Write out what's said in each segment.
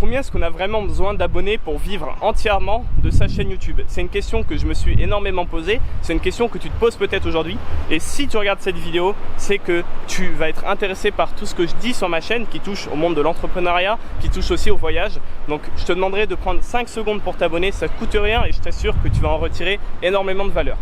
Combien est-ce qu'on a vraiment besoin d'abonnés pour vivre entièrement de sa chaîne YouTube? C'est une question que je me suis énormément posée, c'est une question que tu te poses peut-être aujourd'hui. Et si tu regardes cette vidéo, c'est que tu vas être intéressé par tout ce que je dis sur ma chaîne qui touche au monde de l'entrepreneuriat, qui touche aussi au voyage. Donc je te demanderai de prendre 5 secondes pour t'abonner, ça ne te coûte rien et je t'assure que tu vas en retirer énormément de valeur.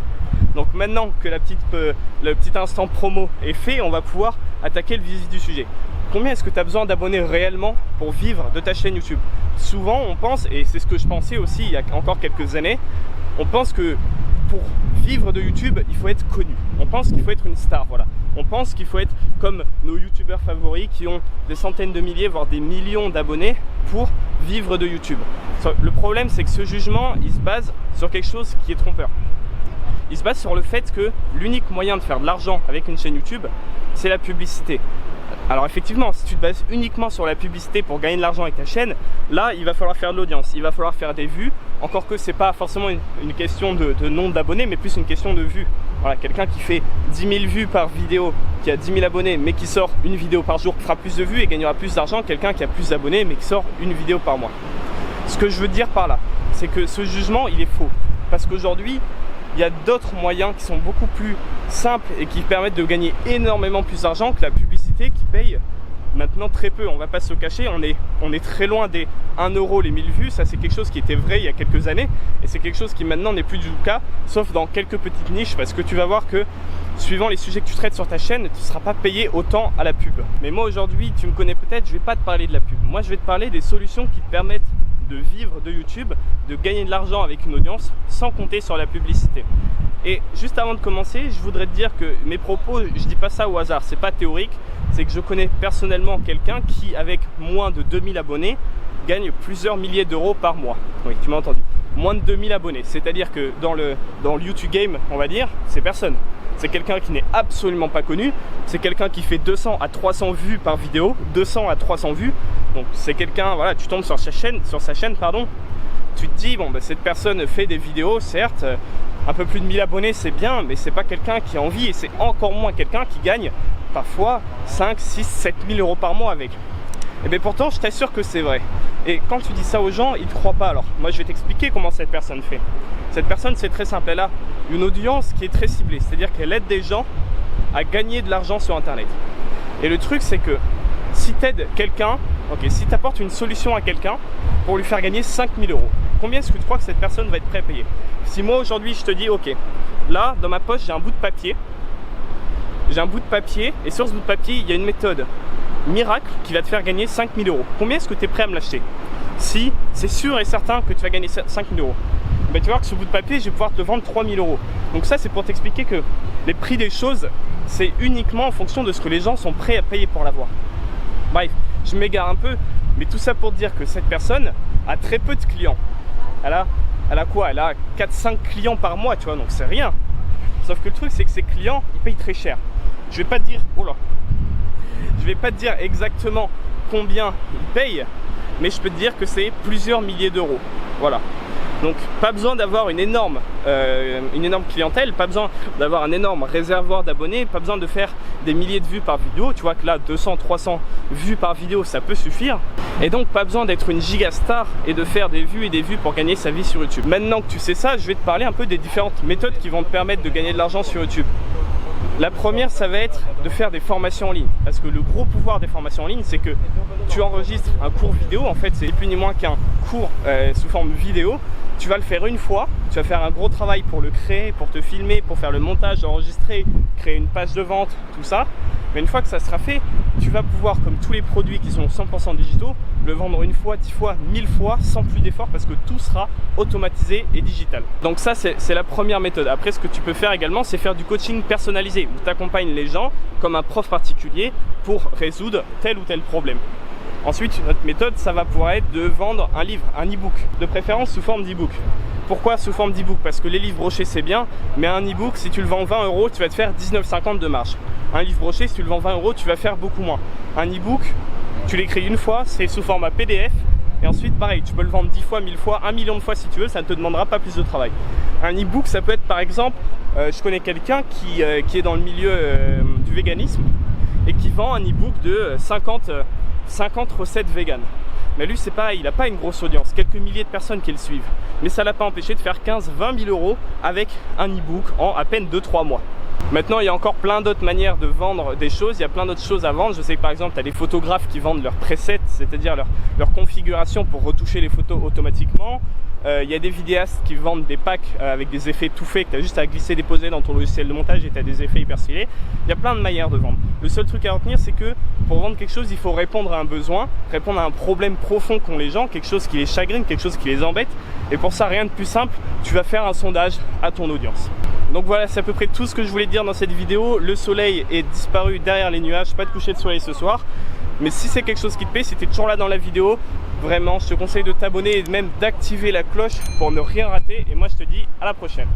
Donc maintenant que le petit instant promo est fait, on va pouvoir attaquer le vif du sujet. Combien est-ce que tu as besoin d'abonnés réellement pour vivre de ta chaîne YouTube? Souvent on pense, et c'est ce que je pensais aussi il y a encore quelques années, on pense que pour vivre de YouTube, il faut être connu. On pense qu'il faut être une star, voilà. On pense qu'il faut être comme nos youtubeurs favoris qui ont des centaines de milliers, voire des millions d'abonnés pour vivre de YouTube. Le problème, c'est que ce jugement, il se base sur quelque chose qui est trompeur. Il se base sur le fait que l'unique moyen de faire de l'argent avec une chaîne YouTube, c'est la publicité. Alors effectivement, si tu te bases uniquement sur la publicité pour gagner de l'argent avec ta chaîne, là il va falloir faire de l'audience, il va falloir faire des vues, encore que c'est pas forcément une question de nombre d'abonnés, mais plus une question de vues. Voilà, quelqu'un qui fait 10 000 vues par vidéo, qui a 10 000 abonnés, mais qui sort une vidéo par jour, fera plus de vues et gagnera plus d'argent que quelqu'un qui a plus d'abonnés, mais qui sort une vidéo par mois. Ce que je veux dire par là, c'est que ce jugement, il est faux. Parce qu'aujourd'hui, il y a d'autres moyens qui sont beaucoup plus simples et qui permettent de gagner énormément plus d'argent que la publicité qui paye maintenant très peu. On va pas se le cacher, on est très loin des 1 euro les 1000 vues. Ça, c'est quelque chose qui était vrai il y a quelques années et c'est quelque chose qui maintenant n'est plus du tout le cas, sauf dans quelques petites niches, parce que tu vas voir que suivant les sujets que tu traites sur ta chaîne, tu ne seras pas payé autant à la pub. Mais moi aujourd'hui, tu me connais peut-être, je vais pas te parler de la pub. Moi, je vais te parler des solutions qui te permettent de vivre de YouTube, de gagner de l'argent avec une audience sans compter sur la publicité. Et juste avant de commencer, je voudrais te dire que mes propos, je dis pas ça au hasard, c'est pas théorique, c'est que je connais personnellement quelqu'un qui, avec moins de 2000 abonnés, gagne plusieurs milliers d'euros par mois. Oui, tu m'as entendu. Moins de 2000 abonnés, c'est-à-dire que dans le YouTube game, on va dire, c'est personne. C'est quelqu'un qui n'est absolument pas connu, c'est quelqu'un qui fait 200 à 300 vues par vidéo, 200 à 300 vues. Donc c'est quelqu'un, voilà, tu tombes sur sa chaîne, tu te dis, bon, bah, cette personne fait des vidéos, certes, un peu plus de 1000 abonnés, c'est bien, mais c'est pas quelqu'un qui a envie, et c'est encore moins quelqu'un qui gagne parfois 5, 6, 7 000 euros par mois avec. Et bien pourtant, je t'assure que c'est vrai. Et quand tu dis ça aux gens, ils ne te croient pas. Alors, moi, je vais t'expliquer comment cette personne fait. Cette personne, c'est très simple. Elle a une audience qui est très ciblée, c'est-à-dire qu'elle aide des gens à gagner de l'argent sur Internet. Et le truc, c'est que si tu aides quelqu'un, si tu apportes une solution à quelqu'un pour lui faire gagner 5 000 euros, combien est-ce que tu crois que cette personne va être prête à payer? Si moi aujourd'hui je te dis, ok, là dans ma poche j'ai un bout de papier, et sur ce bout de papier il y a une méthode miracle qui va te faire gagner 5 000 euros. Combien est-ce que tu es prêt à me l'acheter? Si c'est sûr et certain que tu vas gagner 5 000 euros, ben, tu vas voir que ce bout de papier je vais pouvoir te vendre 3 000 euros. Donc ça c'est pour t'expliquer que les prix des choses c'est uniquement en fonction de ce que les gens sont prêts à payer pour l'avoir. Bref, je m'égare un peu, mais tout ça pour te dire que cette personne a très peu de clients. Elle a quoi? Elle a 4-5 clients par mois, tu vois, donc c'est rien. Sauf que le truc, c'est que ses clients, ils payent très cher. Je vais pas te dire, je vais pas te dire exactement combien ils payent, mais je peux te dire que c'est plusieurs milliers d'euros. Voilà. Donc pas besoin d'avoir une énorme clientèle, pas besoin d'avoir un énorme réservoir d'abonnés, pas besoin de faire des milliers de vues par vidéo. Tu vois que là 200, 300 vues par vidéo ça peut suffire. Et donc pas besoin d'être une giga star et de faire des vues et des vues pour gagner sa vie sur YouTube. Maintenant que tu sais ça, je vais te parler un peu des différentes méthodes qui vont te permettre de gagner de l'argent sur YouTube. La première, ça va être de faire des formations en ligne. Parce que le gros pouvoir des formations en ligne, c'est que tu enregistres un cours vidéo. En fait, c'est plus ni moins qu'un cours sous forme vidéo. Tu vas le faire une fois, tu vas faire un gros travail pour le créer, pour te filmer, pour faire le montage, enregistrer, créer une page de vente, tout ça. Mais une fois que ça sera fait, tu vas pouvoir, comme tous les produits qui sont 100% digitaux, le vendre une fois, 10 fois, 1000 fois, sans plus d'effort, parce que tout sera automatisé et digital. Donc ça, c'est la première méthode. Après, ce que tu peux faire également, c'est faire du coaching personnalisé, où tu accompagnes les gens comme un prof particulier pour résoudre tel ou tel problème. Ensuite, notre méthode, ça va pouvoir être de vendre un livre, un e-book, de préférence sous forme d'e-book. Pourquoi sous forme d'e-book? Parce que les livres brochés, c'est bien, mais un e-book, si tu le vends 20 euros, tu vas te faire 19,50 de marge. Un livre broché, si tu le vends 20 euros, tu vas faire beaucoup moins. Un e-book, tu l'écris une fois, c'est sous format PDF, et ensuite, pareil, tu peux le vendre 10 fois, 1000 fois, 1 million de fois si tu veux, ça ne te demandera pas plus de travail. Un e-book, ça peut être par exemple, je connais quelqu'un qui est dans le milieu du véganisme et qui vend un e-book de 50 recettes véganes. Mais lui c'est pareil, il n'a pas une grosse audience, quelques milliers de personnes qui le suivent. Mais ça l'a pas empêché de faire 15-20 000 euros avec un e-book en à peine 2-3 mois. Maintenant, il y a encore plein d'autres manières de vendre des choses, il y a plein d'autres choses à vendre. Je sais que par exemple, tu as des photographes qui vendent leurs presets, c'est-à-dire leur configuration pour retoucher les photos automatiquement. Il y a des vidéastes qui vendent des packs avec des effets tout faits que tu as juste à glisser, déposer dans ton logiciel de montage et tu as des effets hyper stylés. Il y a plein de manières de vendre. Le seul truc à retenir, c'est que pour vendre quelque chose, il faut répondre à un besoin, répondre à un problème profond qu'ont les gens, quelque chose qui les chagrine, quelque chose qui les embête. Et pour ça, rien de plus simple, tu vas faire un sondage à ton audience. Donc voilà, c'est à peu près tout ce que je voulais te dire dans cette vidéo. Le soleil est disparu derrière les nuages, pas de coucher de soleil ce soir. Mais si c'est quelque chose qui te plaît, si tu es toujours là dans la vidéo, vraiment, je te conseille de t'abonner et même d'activer la cloche pour ne rien rater. Et moi, je te dis à la prochaine.